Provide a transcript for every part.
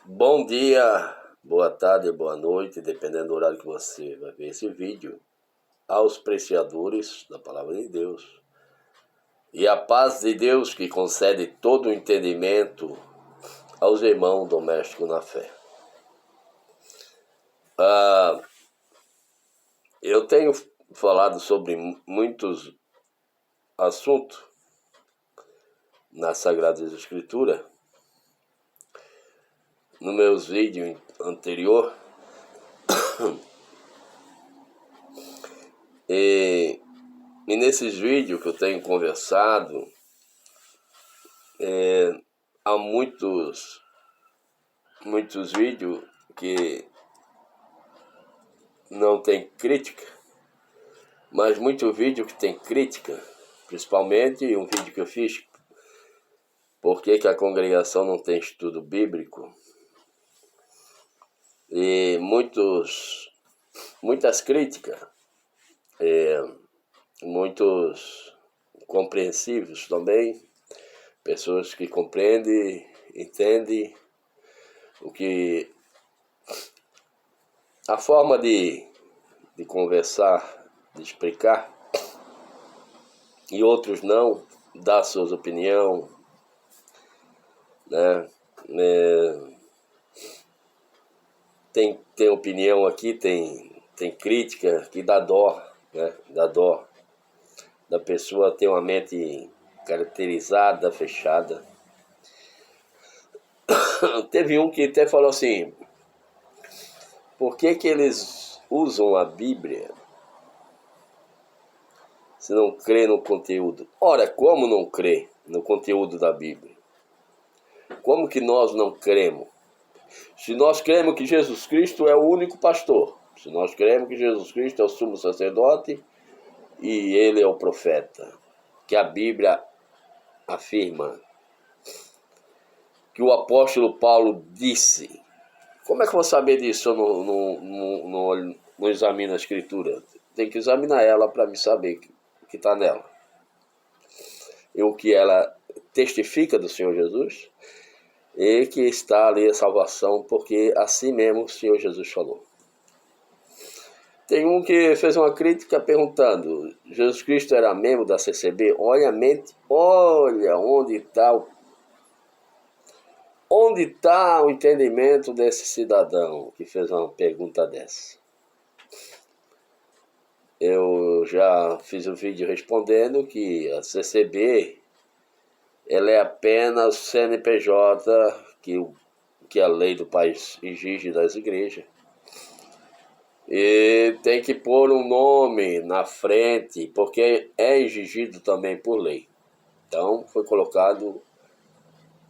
Bom dia, boa tarde, boa noite, dependendo do horário que você vai ver esse vídeo, aos apreciadores da Palavra de Deus. E a paz de Deus, que concede todo o entendimento aos irmãos domésticos na fé. Eu tenho falado sobre muitos assuntos na Sagrada Escritura, nos meus vídeos anteriores, e nesses vídeos que eu tenho conversado, há muitos vídeos que não tem crítica, mas muito vídeo que tem crítica, principalmente um vídeo que eu fiz, por que a congregação não tem estudo bíblico, e muitas críticas, muitos compreensivos também, pessoas que compreendem, entendem o que a forma de conversar, de explicar, e outros não, dar suas opiniões, né? Tem opinião aqui, tem crítica que dá dó, né? Dá dó da pessoa ter uma mente caracterizada, fechada. Teve um que até falou assim: por que eles usam a Bíblia se não crê no conteúdo? Ora, como não crê no conteúdo da Bíblia? Como que nós não cremos? Se nós cremos que Jesus Cristo é o único pastor, se nós cremos que Jesus Cristo é o sumo sacerdote e ele é o profeta, que a Bíblia afirma, que o apóstolo Paulo disse, como é que eu vou saber disso se eu não examino a Escritura? Tem que examinar ela para me saber o que está nela. E o que ela testifica do Senhor Jesus, e que está ali a salvação, porque assim mesmo o Senhor Jesus falou. Tem um que fez uma crítica perguntando, Jesus Cristo era membro da CCB? Olha a mente, olha onde está o entendimento desse cidadão que fez uma pergunta dessa. Eu já fiz um vídeo respondendo que a CCB ela é apenas o CNPJ que a lei do país exige das igrejas. E tem que pôr um nome na frente, porque é exigido também por lei. Então foi colocado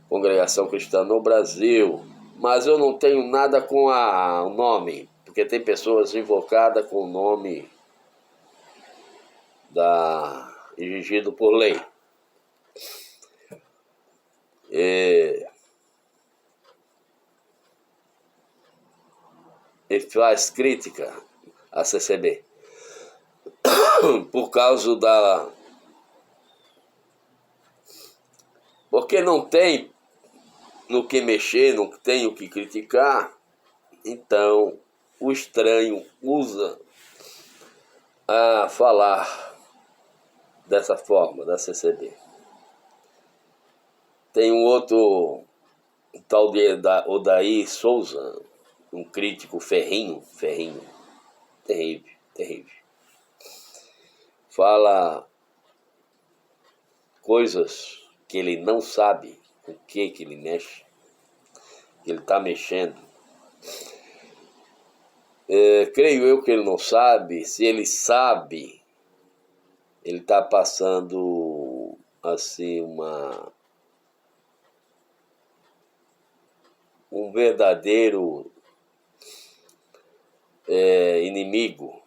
Congregação Cristã no Brasil, mas eu não tenho nada com o nome, porque tem pessoas invocadas com o nome exigido por lei. E faz crítica à CCB por causa porque não tem no que mexer, não tem o que criticar, então o estranho usa a falar dessa forma, da CCB. Tem um outro, tal de Odair Souza, um crítico ferrinho, terrível. Fala coisas que ele não sabe com o que ele mexe, que ele está mexendo. Creio eu que ele não sabe. Se ele sabe, ele está passando assim um verdadeiro inimigo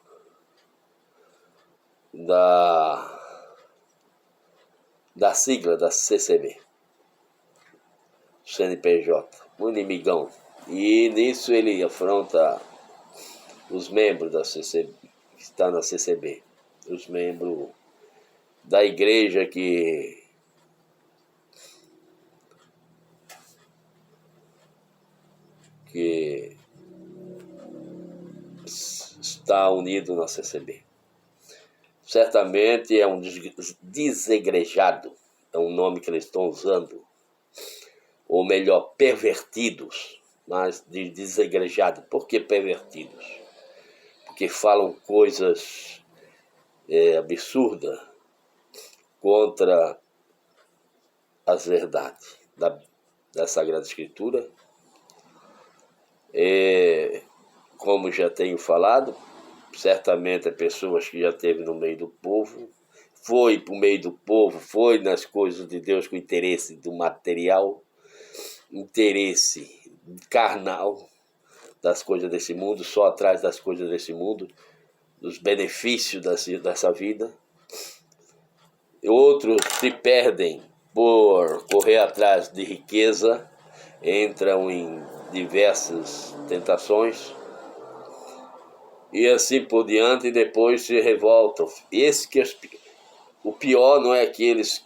da sigla da CCB, CNPJ, um inimigão. E nisso ele afronta os membros da CCB, que está na CCB, os membros da igreja que está unido na CCB. Certamente é um desegrejado, é um nome que eles estão usando, ou melhor, pervertidos, mas de desegrejado. Por que pervertidos? Porque falam coisas absurdas contra as verdades da Sagrada Escritura. Como já tenho falado, certamente é pessoas que já esteve no meio do povo, foi para o meio do povo, foi nas coisas de Deus com interesse do material, interesse carnal das coisas desse mundo, só atrás das coisas desse mundo, dos benefícios dessa vida. Outros se perdem por correr atrás de riqueza, entram em diversas tentações e assim por diante, e depois se revoltam. O pior não é aqueles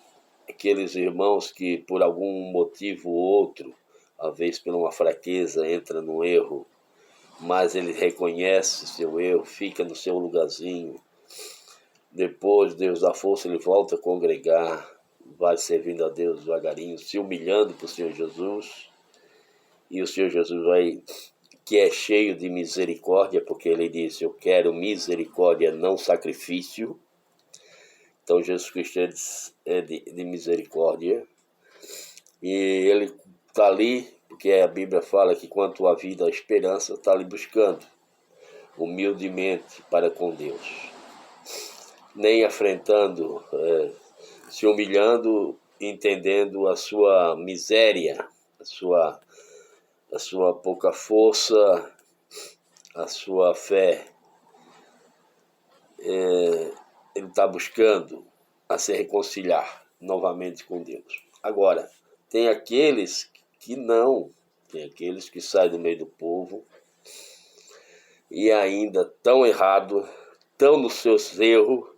irmãos que por algum motivo ou outro, às vezes por uma fraqueza, entra no erro, mas ele reconhece seu erro, fica no seu lugarzinho. Depois, Deus dá força, ele volta a congregar, vai servindo a Deus devagarinho, se humilhando para o Senhor Jesus. E o Senhor Jesus vai, que é cheio de misericórdia, porque ele disse: eu quero misericórdia, não sacrifício. Então Jesus Cristo é de misericórdia. E ele está ali, porque a Bíblia fala que quanto à vida, a esperança, está ali buscando humildemente para com Deus. Nem afrentando, se humilhando, entendendo a sua miséria, a sua pouca força, a sua fé. Ele está buscando a se reconciliar novamente com Deus. Agora, tem aqueles que não, tem aqueles que saem do meio do povo e ainda estão errados, estão nos seus erros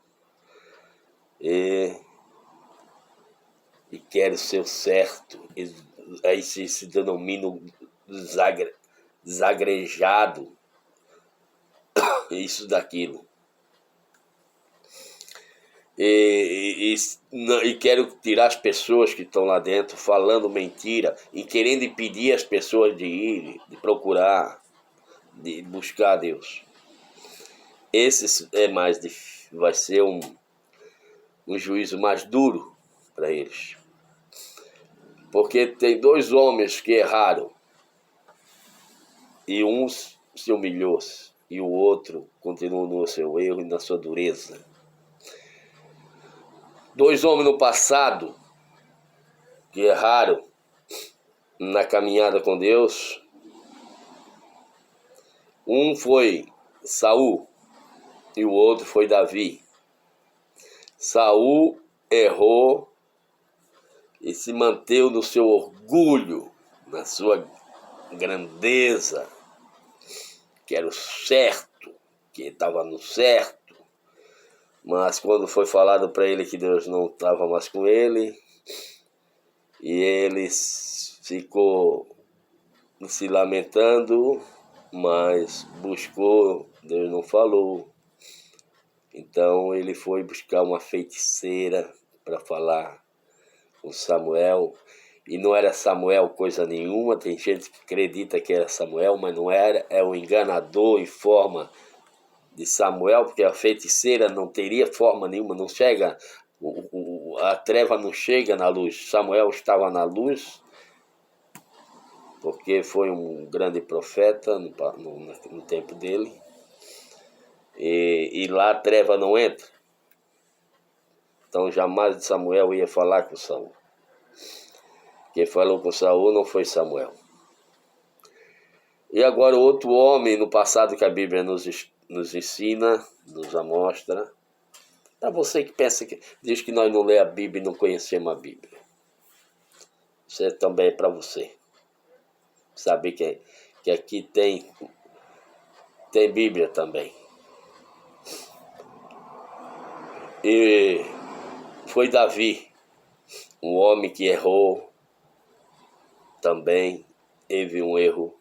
e querem ser o certo. Aí se denominam desagrejado, isso daquilo. E quero tirar as pessoas que estão lá dentro falando mentira e querendo impedir as pessoas de ir, de procurar, de buscar a Deus. Esse vai ser um juízo mais duro para eles. Porque tem dois homens que erraram e um se humilhou e o outro continuou no seu erro e na sua dureza. Dois homens no passado que erraram na caminhada com Deus. Um foi Saul e o outro foi Davi. Saul errou e se manteve no seu orgulho, na sua grandeza, que era o certo, que estava no certo. Mas quando foi falado para ele que Deus não estava mais com ele, e ele ficou se lamentando, mas buscou, Deus não falou. Então ele foi buscar uma feiticeira para falar com Samuel, e não era Samuel coisa nenhuma. Tem gente que acredita que era Samuel, mas não era, é um enganador em forma de Samuel, porque a feiticeira não teria forma nenhuma, não chega, a treva não chega na luz. Samuel estava na luz, porque foi um grande profeta no tempo dele, e lá a treva não entra. Então jamais Samuel ia falar com Saul. Quem falou com Saul não foi Samuel. E agora outro homem no passado que a Bíblia nos ensina, nos mostra. Para você que pensa que diz que nós não lê a Bíblia e não conhecemos a Bíblia. Isso também é para você. Saber que aqui tem Bíblia também. E foi Davi, um homem que errou também, teve um erro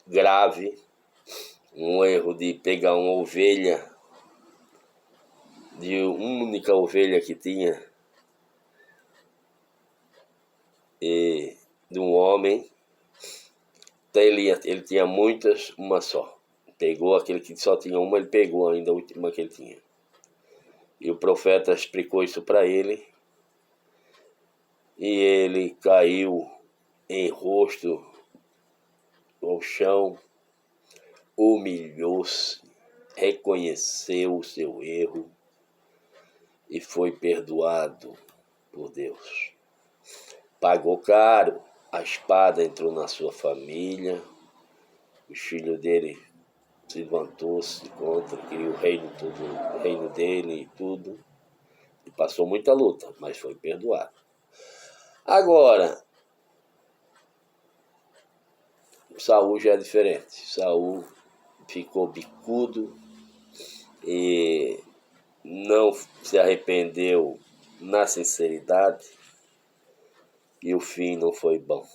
grave, um erro de pegar uma ovelha, de uma única ovelha que tinha, e de um homem. Então ele tinha muitas, uma só. Pegou aquele que só tinha uma, ele pegou ainda a última que ele tinha. E o profeta explicou isso para ele, e ele caiu em rosto ao chão, humilhou-se, reconheceu o seu erro e foi perdoado por Deus. Pagou caro, a espada entrou na sua família, os filhos dele se levantou-se contra, queria o reino dele e tudo. E passou muita luta, mas foi perdoado. Agora, Saul já é diferente. Saul ficou bicudo e não se arrependeu na sinceridade, e o fim não foi bom.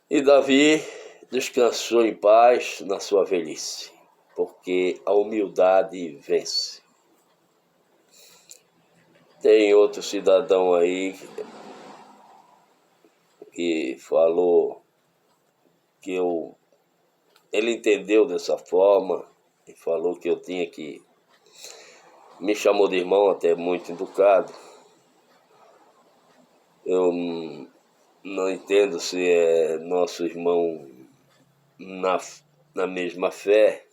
E Davi descansou em paz na sua velhice, porque a humildade vence. Tem outro cidadão aí que falou que ele entendeu dessa forma e falou que eu tinha que... Me chamou de irmão, até muito educado. Eu não entendo se é nosso irmão na mesma fé,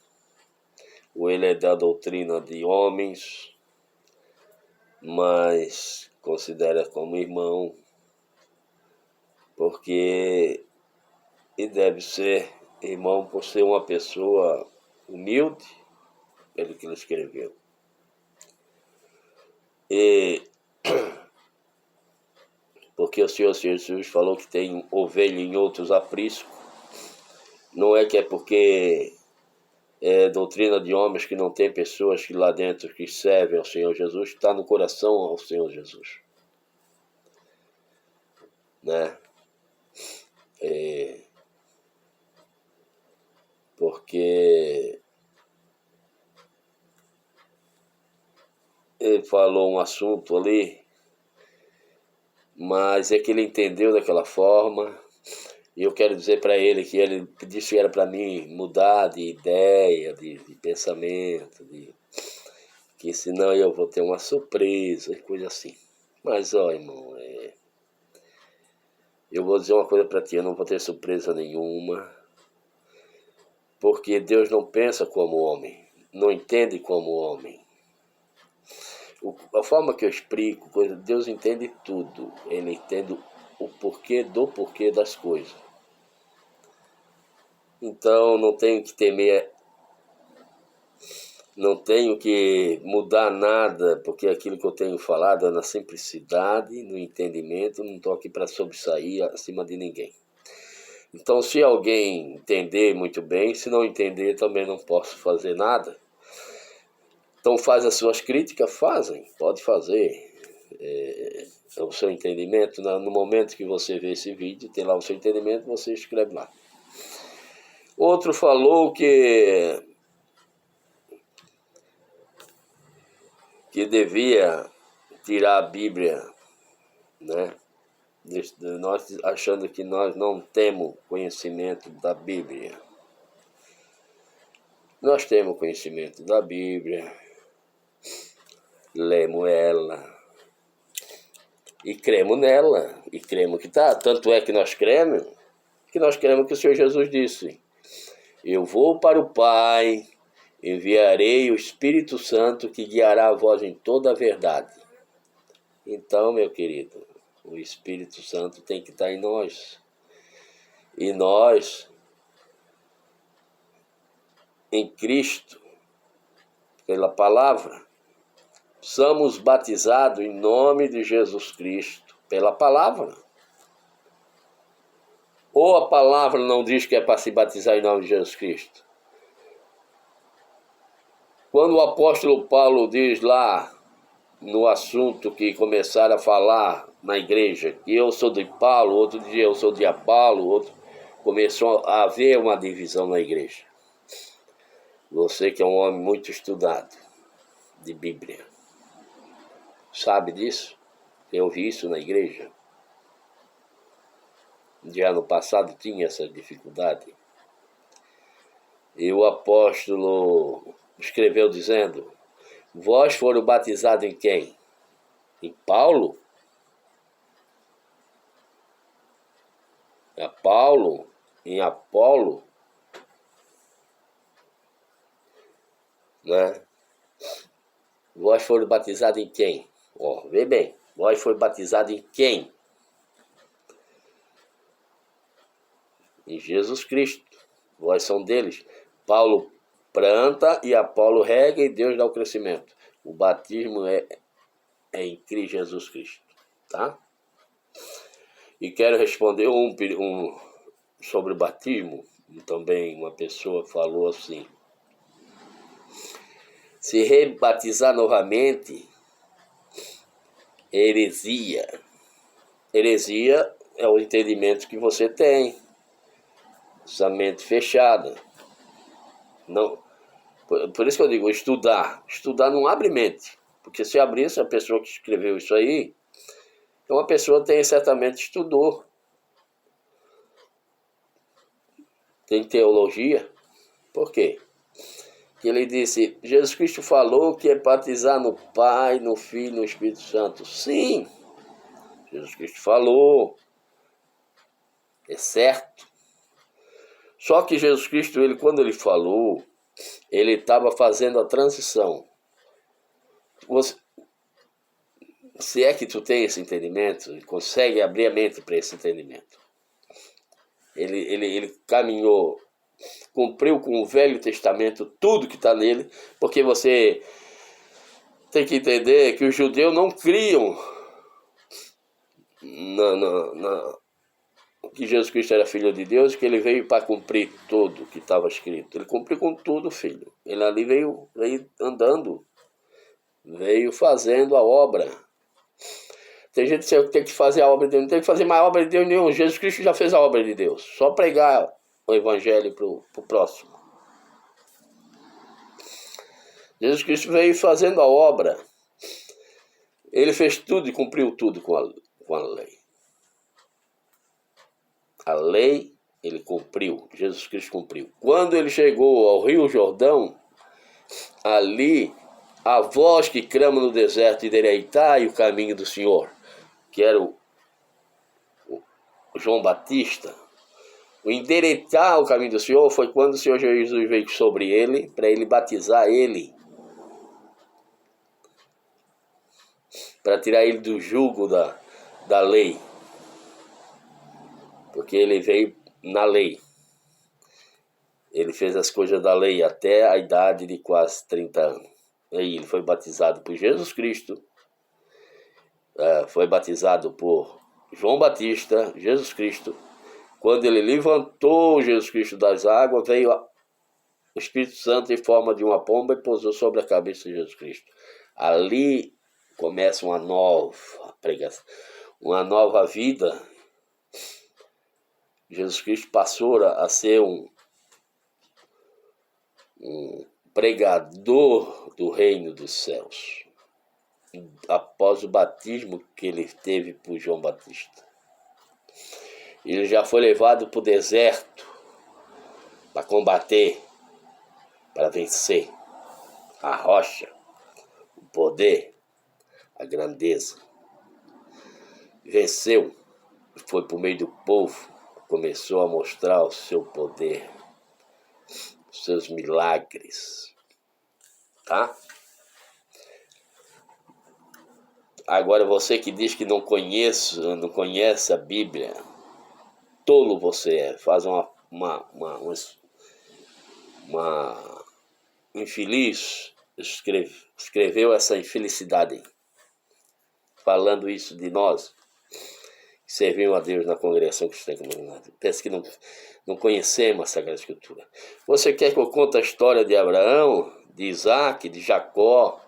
ou ele é da doutrina de homens, mas considera como irmão, porque ele deve ser irmão por ser uma pessoa humilde, pelo que ele escreveu. E porque o Senhor Jesus falou que tem ovelha em outros apriscos, não é que é porque é doutrina de homens que não tem pessoas que lá dentro que servem ao Senhor Jesus, está no coração ao Senhor Jesus, né? Porque ele falou um assunto ali, mas é que ele entendeu daquela forma, e eu quero dizer para ele que ele disse que era para mim mudar de ideia, de pensamento, que senão eu vou ter uma surpresa e coisa assim. Mas, ó, irmão, eu vou dizer uma coisa para ti, eu não vou ter surpresa nenhuma, porque Deus não pensa como homem, não entende como homem. A forma que eu explico, Deus entende tudo, ele entende o porquê das coisas. Então não tenho que temer, não tenho que mudar nada, porque aquilo que eu tenho falado é na simplicidade, no entendimento, não estou aqui para sobressair acima de ninguém. Então, se alguém entender, muito bem, se não entender, também não posso fazer nada. Então, faz as suas críticas, pode fazer. É o seu entendimento, no momento que você vê esse vídeo, tem lá o seu entendimento, você escreve lá. Outro falou que devia tirar a Bíblia, né? Nós achando que nós não temos conhecimento da Bíblia. Nós temos conhecimento da Bíblia, lemos ela e cremos nela, e cremos que tá. Tanto é que nós cremos que o Senhor Jesus disse: eu vou para o Pai, enviarei o Espírito Santo que guiará a vós em toda a verdade. Então, meu querido, o Espírito Santo tem que estar em nós. E nós, em Cristo, pela palavra, somos batizados em nome de Jesus Cristo, pela palavra. Ou a palavra não diz que é para se batizar em nome de Jesus Cristo? Quando o apóstolo Paulo diz lá, no assunto que começaram a falar na igreja, que eu sou de Paulo, outro dia eu sou de Apolo, outro... começou a haver uma divisão na igreja. Você que é um homem muito estudado de Bíblia, sabe disso? Eu vi isso na igreja. Já no passado tinha essa dificuldade. E o apóstolo escreveu dizendo: vós foram batizados em quem? Em Paulo? A Paulo? Em Apolo? Né? Vós foram batizados em quem? Ó, vê bem. Vós foram batizados em quem? Em Jesus Cristo. Vós são deles. Paulo planta e Apolo rega e Deus dá o crescimento. O batismo é em Cristo Jesus Cristo. Tá? E quero responder sobre o batismo. Também uma pessoa falou assim: se rebatizar novamente, heresia. Heresia é o entendimento que você tem. Essa mente fechada. Não, por isso que eu digo, estudar. Estudar não abre mente. Porque se abrisse, a pessoa que escreveu isso aí, é uma pessoa que certamente estudou. Tem teologia. Por quê? Que ele disse, Jesus Cristo falou que é batizar no Pai, no Filho, no Espírito Santo. Sim, Jesus Cristo falou. É certo. Só que Jesus Cristo, quando ele falou, ele estava fazendo a transição. Se é que tu tem esse entendimento, consegue abrir a mente para esse entendimento. Ele caminhou, cumpriu com o Velho Testamento tudo que está nele, porque você tem que entender que os judeus não criam que Jesus Cristo era filho de Deus, que ele veio para cumprir tudo que estava escrito. Ele cumpriu com tudo, filho. Ele ali veio andando, veio fazendo a obra. Tem gente que tem que fazer a obra de Deus, não tem que fazer mais obra de Deus nenhum. Jesus Cristo já fez a obra de Deus. Só pregar o evangelho para o próximo. Jesus Cristo veio fazendo a obra. Ele fez tudo e cumpriu tudo com a lei. A lei ele cumpriu, Jesus Cristo cumpriu. Quando ele chegou ao Rio Jordão, ali a voz que clama no deserto, endireitai o caminho do Senhor, que era o João Batista. O endireitar o caminho do Senhor foi quando o Senhor Jesus veio sobre ele, para ele batizar ele, para tirar ele do jugo da lei, porque ele veio na lei. Ele fez as coisas da lei até a idade de quase 30 anos. Aí ele foi batizado por Jesus Cristo, foi batizado por João Batista, Jesus Cristo. Quando ele levantou Jesus Cristo das águas, veio o Espírito Santo em forma de uma pomba e pousou sobre a cabeça de Jesus Cristo. Ali começa uma nova pregação, uma nova vida. Jesus Cristo passou a ser um pregador do reino dos céus, após o batismo que ele teve por João Batista. Ele já foi levado para o deserto para combater, para vencer a rocha, o poder, a grandeza. Venceu, foi por meio do povo, começou a mostrar o seu poder, os seus milagres. Tá? Agora você que diz que não conhece a Bíblia, tolo você é. Faz uma infeliz, escreveu essa infelicidade, falando isso de nós, que servimos a Deus na congregação cristã comunidade. Parece que não conhecemos a Sagrada Escritura. Você quer que eu conte a história de Abraão, de Isaac, de Jacó,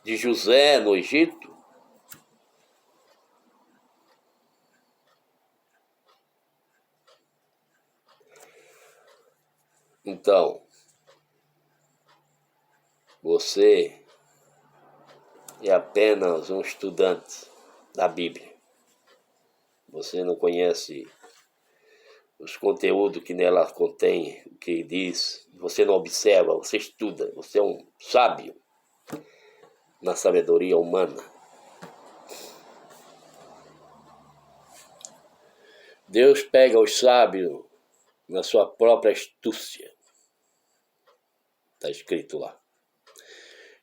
de José no Egito? Então, você é apenas um estudante da Bíblia. Você não conhece os conteúdos que nela contém, o que diz. Você não observa, você estuda. Você é um sábio na sabedoria humana. Deus pega os sábios na sua própria astúcia. Está escrito lá.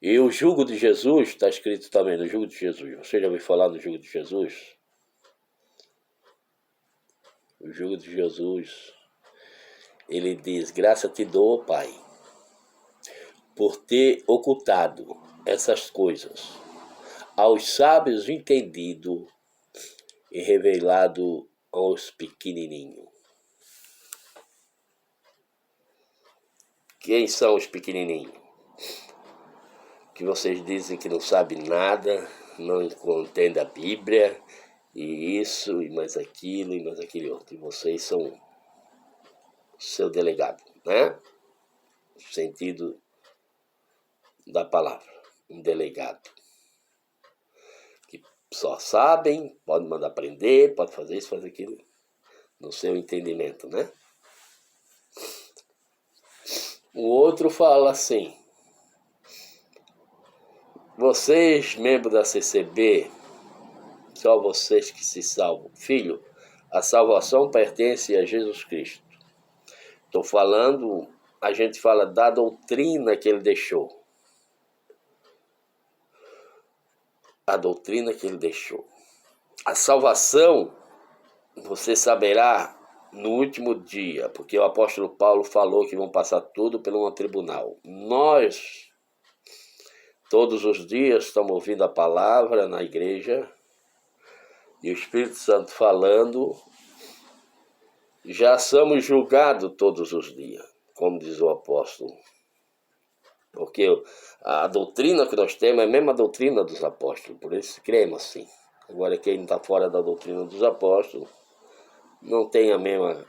E o jugo de Jesus, está escrito também no jugo de Jesus. Você já ouviu falar no jugo de Jesus? O jugo de Jesus, ele diz: graça te dou, Pai, por ter ocultado essas coisas aos sábios entendido e revelado aos pequenininhos. Quem são os pequenininhos? Que vocês dizem que não sabem nada, não entendem a Bíblia, e isso, e mais aquilo, e mais aquele outro. E vocês são seu delegado, né? No sentido da palavra, um delegado. Que só sabem, pode mandar aprender, pode fazer isso, fazer aquilo, no seu entendimento, né? O outro fala assim: vocês, membros da CCB, só vocês que se salvam. Filho, a salvação pertence a Jesus Cristo. Estou falando, a gente fala da doutrina que ele deixou. A doutrina que ele deixou. A salvação, você saberá no último dia, porque o apóstolo Paulo falou que vão passar tudo pelo tribunal. Nós, todos os dias, estamos ouvindo a palavra na igreja, e o Espírito Santo falando, já somos julgados todos os dias, como diz o apóstolo. Porque a doutrina que nós temos é a mesma doutrina dos apóstolos, por isso cremos assim. Agora, quem está fora da doutrina dos apóstolos não tem a mesma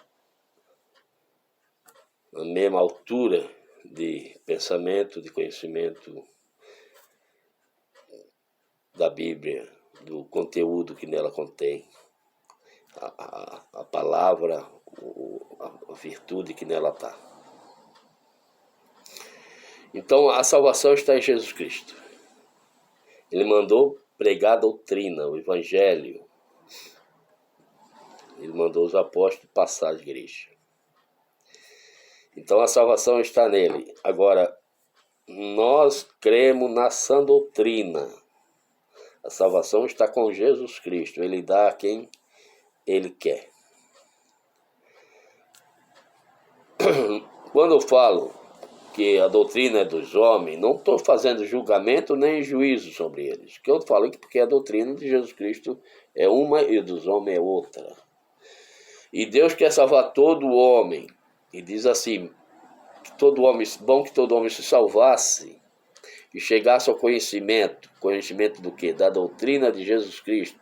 altura de pensamento, de conhecimento da Bíblia, do conteúdo que nela contém, a palavra, a virtude que nela está. Então, a salvação está em Jesus Cristo. Ele mandou pregar a doutrina, o evangelho. Ele mandou os apóstolos passar a igreja. Então, a salvação está nele. Agora, nós cremos na sã doutrina. A salvação está com Jesus Cristo. Ele dá a quem ele quer. Quando eu falo que a doutrina é dos homens, não estou fazendo julgamento nem juízo sobre eles. Que eu falo que porque a doutrina de Jesus Cristo é uma e dos homens é outra. E Deus quer salvar todo homem. E diz assim, que todo homem, bom que todo homem se salvasse e chegasse ao conhecimento. Conhecimento do quê? Da doutrina de Jesus Cristo.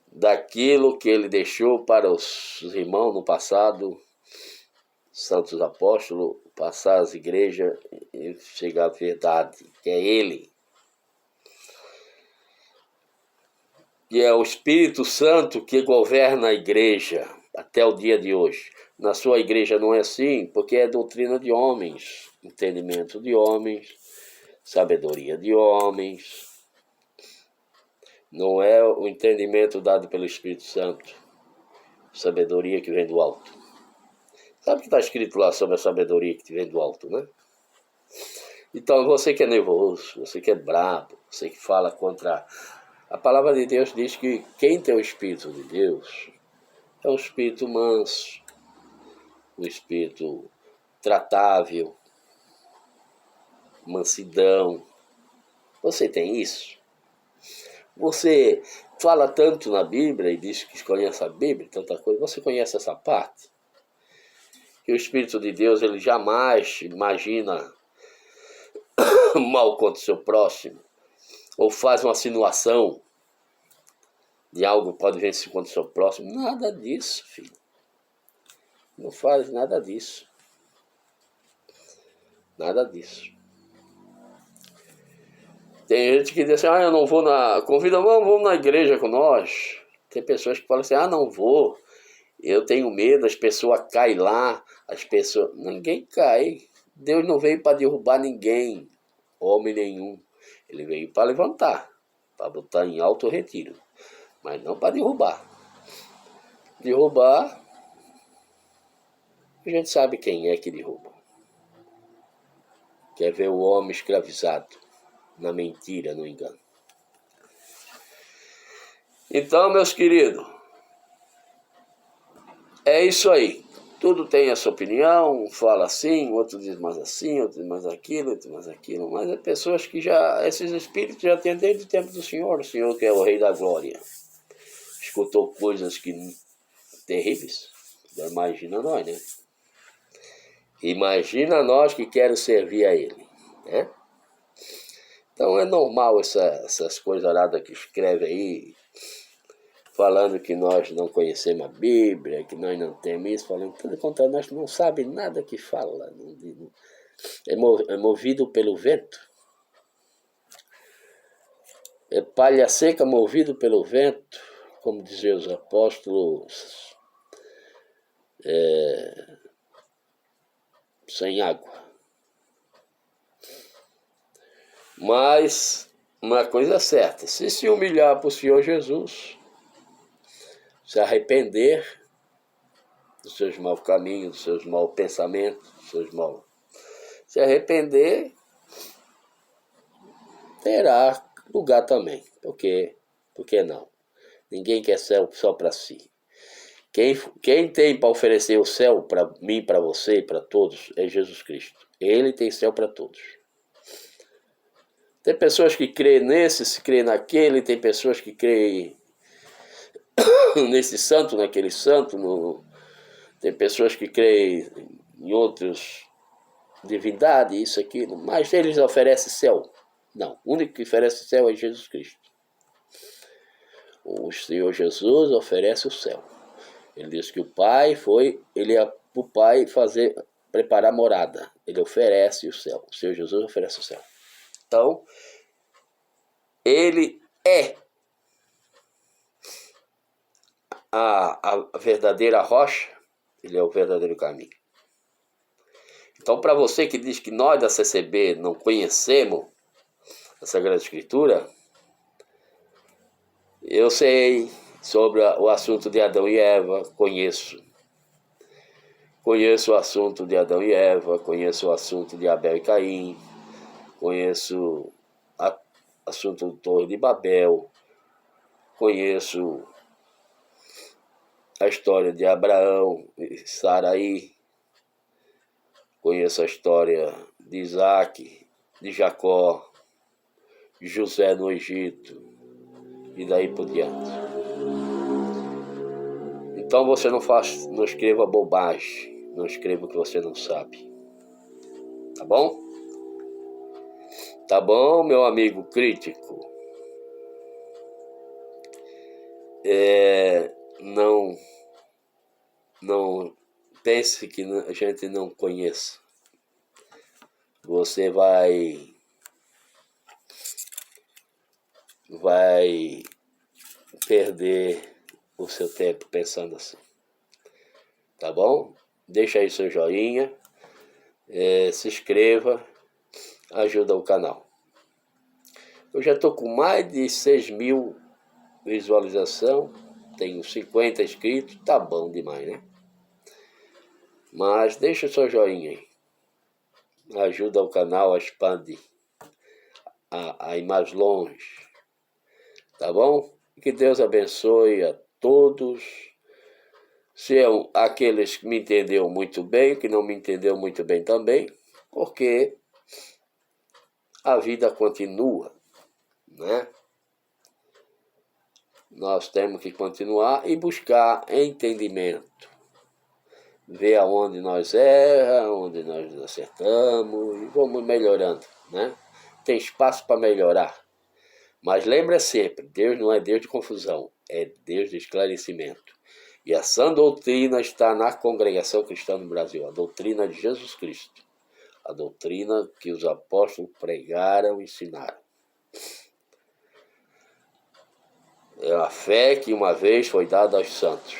Daquilo que ele deixou para os irmãos no passado, santos apóstolos, passar as igrejas e chegar à verdade, que é ele. E é o Espírito Santo que governa a igreja até o dia de hoje. Na sua igreja não é assim, porque é doutrina de homens, entendimento de homens, sabedoria de homens. Não é o entendimento dado pelo Espírito Santo, sabedoria que vem do alto. Sabe o que está escrito lá sobre a sabedoria que vem do alto, né? Então, você que é nervoso, você que é brabo, você que fala contra... A palavra de Deus diz que quem tem o Espírito de Deus é um espírito manso, um espírito tratável, mansidão. Você tem isso? Você fala tanto na Bíblia e diz que conhece a Bíblia, tanta coisa. Você conhece essa parte? Que o Espírito de Deus, ele jamais imagina mal contra o seu próximo, ou faz uma insinuação de algo que pode vencer contra o seu próximo. Nada disso, filho. Não faz nada disso. Nada disso. Tem gente que diz assim, eu não vou na... Convida, vamos na igreja com nós. Tem pessoas que falam assim, não vou. Eu tenho medo, as pessoas caem lá. Ninguém cai. Deus não veio para derrubar ninguém. Homem nenhum. Ele veio para levantar. Para botar em alto retiro. Mas não para derrubar. Derrubar... A gente sabe quem é que derruba. Quer ver o homem escravizado na mentira, no engano. Então, meus queridos, é isso aí. Tudo tem a sua opinião, fala assim, outro diz mais assim, outro diz mais aquilo, outro mais aquilo. Mas é pessoas que esses espíritos já têm desde o tempo do Senhor. O Senhor que é o Rei da Glória. Escutou coisas terríveis. Imagina nós, né? Imagina nós que queremos servir a Ele, né? Então é normal essas coisas aradas que escreve aí, falando que nós não conhecemos a Bíblia, que nós não temos isso, falando tudo contra nós, não sabe nada que fala, é movido pelo vento. É palha seca movido pelo vento, como diziam os apóstolos, sem água. Mas uma coisa é certa, se humilhar para o Senhor Jesus, se arrepender dos seus maus caminhos, dos seus maus pensamentos, dos seus maus... Se arrepender, terá lugar também. Por que não? Ninguém quer céu só para si. Quem tem para oferecer o céu para mim, para você e para todos é Jesus Cristo. Ele tem céu para todos. Tem pessoas que creem nesse, creem naquele, tem pessoas que creem nesse santo, naquele santo, tem pessoas que creem em outros divindades, isso, aquilo, mas eles oferecem céu. Não, o único que oferece céu é Jesus Cristo. O Senhor Jesus oferece o céu. Ele diz que o Pai ele ia para o Pai preparar morada. Ele oferece o céu. O Senhor Jesus oferece o céu. Então, ele é a verdadeira rocha, ele é o verdadeiro caminho. Então, para você que diz que nós da CCB não conhecemos a Sagrada Escritura, eu sei sobre o assunto de Adão e Eva, conheço. Conheço o assunto de Adão e Eva, conheço o assunto de Abel e Caim, conheço o assunto do Torre de Babel, conheço a história de Abraão e Saraí, conheço a história de Isaac, de Jacó, de José no Egito e daí por diante. Então você não escreva bobagem, não escreva o que você não sabe. Tá bom? Tá bom, meu amigo crítico? Não pense que a gente não conheça. Você vai perder o seu tempo pensando assim. Tá bom? Deixa aí seu joinha, se inscreva, ajuda o canal. Eu já estou com mais de 6.000 visualizações, tenho 50 inscritos, tá bom demais, né? Mas deixa o seu joinha aí, ajuda o canal a expandir, a ir mais longe, tá bom? Que Deus abençoe a todos. Se aqueles que me entenderam muito bem, que não me entenderam muito bem também, porque a vida continua, né? Nós temos que continuar e buscar entendimento. Ver aonde nós erramos, onde nós acertamos e vamos melhorando, né? Tem espaço para melhorar. Mas lembra sempre, Deus não é Deus de confusão, é Deus de esclarecimento. E a sã doutrina está na congregação cristã no Brasil, a doutrina de Jesus Cristo. a doutrina que os apóstolos pregaram e ensinaram. É a fé que uma vez foi dada aos santos.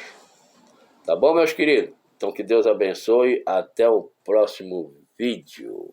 Tá bom, meus queridos? Então que Deus abençoe. Até o próximo vídeo.